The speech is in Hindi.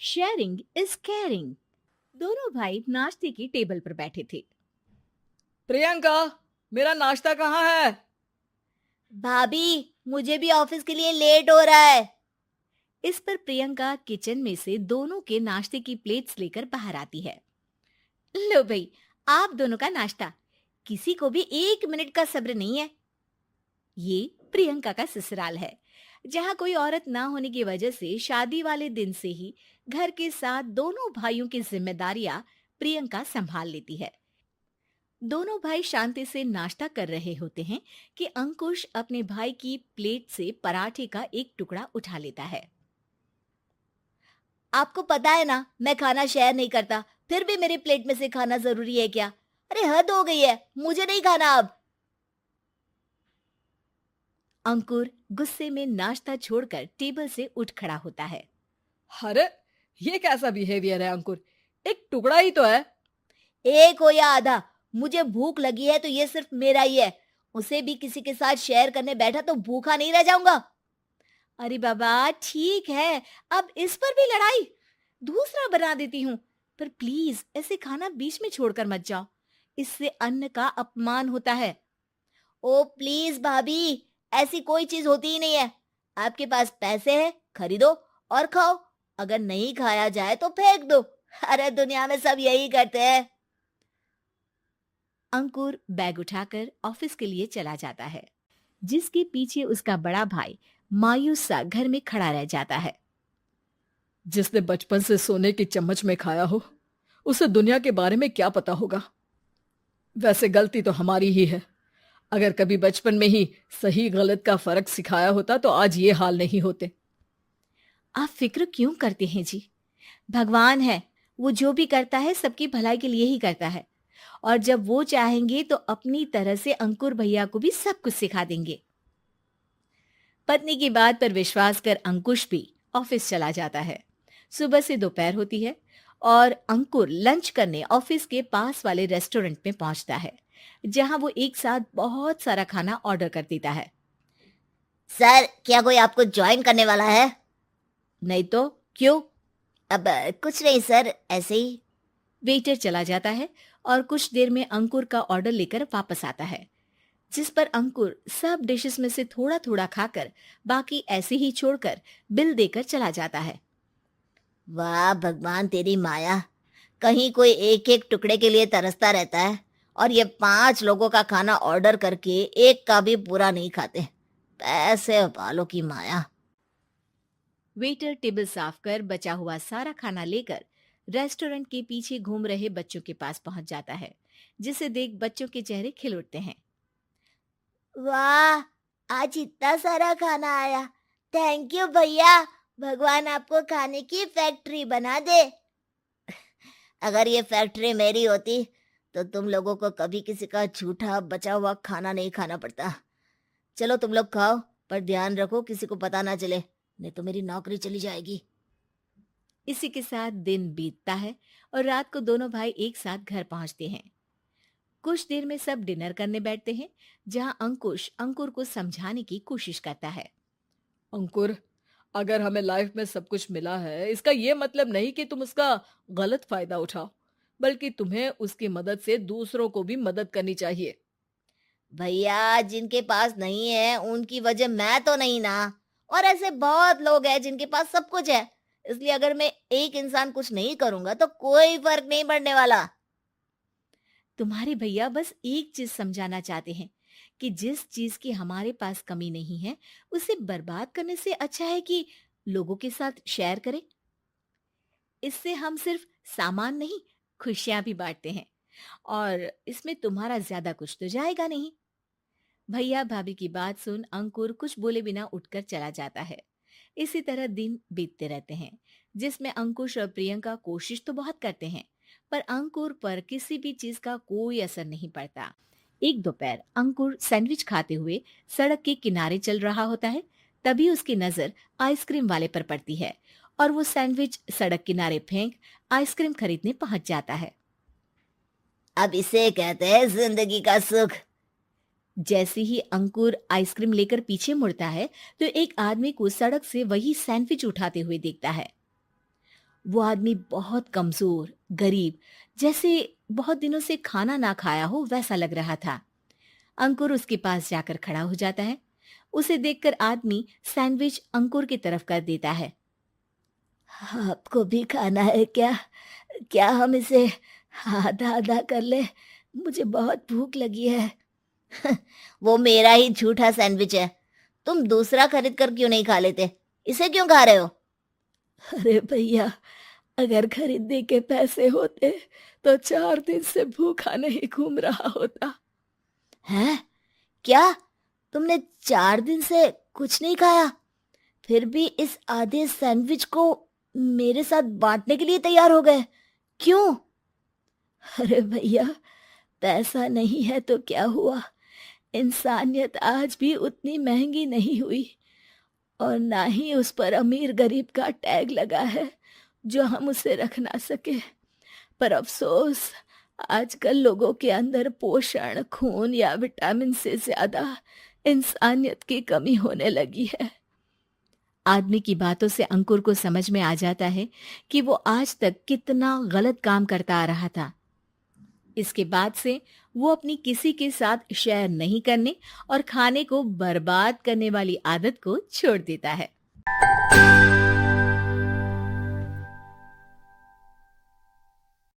Sharing is caring. दोनों भाई नाश्ते की टेबल पर बैठे थे। प्रियंका, मेरा नाश्ता कहाँ है? भाभी, मुझे भी ऑफिस के लिए लेट हो रहा है। इस पर प्रियंका किचन में से दोनों के नाश्ते की प्लेट्स लेकर बाहर आती है। लो भाई, आप दोनों का नाश्ता। किसी को भी 1 मिनट का सब्र नहीं है। ये प्रियंका का ससुराल है, जहाँ कोई औरत ना होने की वजह से शादी वाले दिन से ही घर के साथ दोनों भाइयों की जिम्मेदारियां प्रियंका संभाल लेती है। दोनों भाई शांति से नाश्ता कर रहे होते हैं कि अंकुश अपने भाई की प्लेट से पराठे का एक टुकड़ा उठा लेता है। आपको पता है ना, मैं खाना शेयर नहीं करता, फिर भी मेरी प्लेट में से खाना जरूरी है क्या? अरे हद हो गई है, मुझे नहीं खाना अब। अंकुर गुस्से में नाश्ता छोड़कर टेबल से उठ खड़ा होता है। अरे, ये कैसा बिहेवियर है अंकुर? एक टुकड़ा ही तो है। एक हो या आधा, मुझे भूख लगी है तो ये सिर्फ मेरा ही है। उसे भी किसी के साथ शेयर करने बैठा तो भूखा नहीं रह जाऊंगा। अरे बाबा ठीक है, अब इस पर भी लड़ाई। दूसरा बना देती हूँ, पर प्लीज ऐसे खाना बीच में छोड़कर मत जाओ। इससे अन्न का अपमान होता है। ओ प्लीज भाभी, ऐसी कोई चीज होती ही नहीं है। आपके पास पैसे हैं, खरीदो और खाओ। अगर नहीं खाया जाए तो फेंक दो। अरे दुनिया में सब यही करते हैं। अंकुर बैग उठाकर ऑफिस के लिए चला जाता है, जिसके पीछे उसका बड़ा भाई मायूस सा घर में खड़ा रह जाता है। जिसने बचपन से सोने की चम्मच में खाया हो, उसे दुनिया के बारे में क्या पता होगा। वैसे गलती तो हमारी ही है। अगर कभी बचपन में ही सही गलत का फर्क सिखाया होता तो आज ये हाल नहीं होते। आप फिक्र क्यों करते हैं जी? भगवान है, वो जो भी करता है सबकी भलाई के लिए ही करता है। और जब वो चाहेंगे तो अपनी तरह से अंकुर भैया को भी सब कुछ सिखा देंगे। पत्नी की बात पर विश्वास कर अंकुश भी ऑफिस चला जाता है। सुबह से दोपहर होती है और अंकुर लंच करने ऑफिस के पास वाले रेस्टोरेंट में पहुंचता है, जहां वो एक साथ बहुत सारा खाना ऑर्डर कर देता है। सर, क्या कोई आपको ज्वाइन करने वाला है? नहीं तो क्यों? अब कुछ नहीं सर, ऐसे ही। वेटर चला जाता है और कुछ देर में अंकुर का ऑर्डर लेकर वापस आता है, जिस पर अंकुर सब डिशेस में से थोड़ा थोड़ा खाकर बाकी ऐसे ही छोड़कर बिल देकर चला जाता है। वाह भगवान, तेरी माया। कहीं कोई एक एक टुकड़े के लिए तरसता रहता है और ये 5 लोगों का खाना ऑर्डर करके एक का भी पूरा नहीं खाते। पैसे वालों की माया। वेटर टेबल साफ कर बचा हुआ सारा खाना लेकर रेस्टोरेंट के पीछे घूम रहे बच्चों के पास पहुंच जाता है, जिसे देख बच्चों के चेहरे खिल उठते हैं। वाह, आज इतना सारा खाना आया। थैंक यू भैया। भगवान आपको खाने की फैक्ट्री बना दे। अगर ये फैक्ट्री मेरी होती तो तुम लोगों को कभी किसी का झूठा बचा हुआ खाना नहीं खाना पड़ता। चलो तुम लोग खाओ, पर ध्यान रखो किसी को पता ना चले, नहीं तो मेरी नौकरी चली जाएगी। इसी के साथ दिन बीतता है और रात को दोनों भाई एक साथ घर पहुंचते हैं। कुछ देर में सब डिनर करने बैठते हैं, जहां अंकुश अंकुर को समझाने की कोशिश करता है। अंकुर, अगर हमें लाइफ में सब कुछ मिला है, इसका ये मतलब नहीं कि तुम उसका गलत फायदा उठाओ, बल्कि तुम्हें उसकी मदद से दूसरों को भी मदद करनी चाहिए। भैया, जिनके पास नहीं है उनकी वजह मैं तो नहीं ना। और ऐसे बहुत लोग हैं जिनके पास सब कुछ है। इसलिए अगर मैं एक इंसान कुछ नहीं करूंगा तो कोई फर्क नहीं पड़ने वाला। तुम्हारे भैया बस एक चीज समझाना चाहते हैं कि जिस चीज की हमारे पास कमी नहीं है, उसे बर्बाद करने से अच्छा है कि लोगों के साथ शेयर करें। इससे हम सिर्फ सामान नहीं, खुशियां भी बांटते हैं, और इसमें तुम्हारा ज्यादा कुछ तो जाएगा नहीं। भैया भाभी की बात सुन अंकुर कुछ बोले बिना उठकर चला जाता है। इसी तरह दिन बीतते रहते हैं, जिसमें अंकुश और प्रियंका कोशिश तो बहुत करते हैं, पर अंकुर पर किसी भी चीज का कोई असर नहीं पड़ता। एक दोपहर अंकुर सैंडविच खाते हुए सड़क के किनारे चल रहा होता है। तभी उसकी नजर आइसक्रीम वाले पर पड़ती है और वो सैंडविच सड़क किनारे फेंक आइसक्रीम खरीदने पहुंच जाता है। अब इसे कहते हैं जिंदगी का सुख। जैसे ही अंकुर आइसक्रीम लेकर पीछे मुड़ता है तो एक आदमी को सड़क से वही सैंडविच उठाते हुए देखता है। वो आदमी बहुत कमजोर, गरीब, जैसे बहुत दिनों से खाना ना खाया हो वैसा लग रहा था। अंकुर उसके पास जाकर खड़ा हो जाता है। उसे देखकर आदमी सैंडविच अंकुर की तरफ कर देता है। आपको भी खाना है क्या? क्या हम इसे आधा आधा कर ले? मुझे बहुत भूख लगी है। वो मेरा ही झूठा सैंडविच है। तुम दूसरा खरीद कर क्यों नहीं खा लेते? इसे क्यों खा रहे हो? अरे भैया, अगर खरीदने के पैसे होते तो 4 दिन से भूखा नहीं घूम रहा होता। हैं? क्या? तुमने 4 दिन से कुछ नहीं खाया, फिर भी इस आधे सैंडविच को मेरे साथ बांटने के लिए तैयार हो गए? क्यों? अरे भैया, पैसा नहीं है तो क्या हुआ, इंसानियत आज भी उतनी महंगी नहीं हुई, और ना ही उस पर अमीर गरीब का टैग लगा है जो हम उसे रख ना सके। पर अफसोस, आजकल लोगों के अंदर पोषण, खून या विटामिन से ज्यादा इंसानियत की कमी होने लगी है। आदमी की बातों से अंकुर को समझ में आ जाता है कि वो आज तक कितना गलत काम करता आ रहा था। इसके बाद से वो अपनी किसी के साथ शेयर नहीं करने और खाने को बर्बाद करने वाली आदत को छोड़ देता है।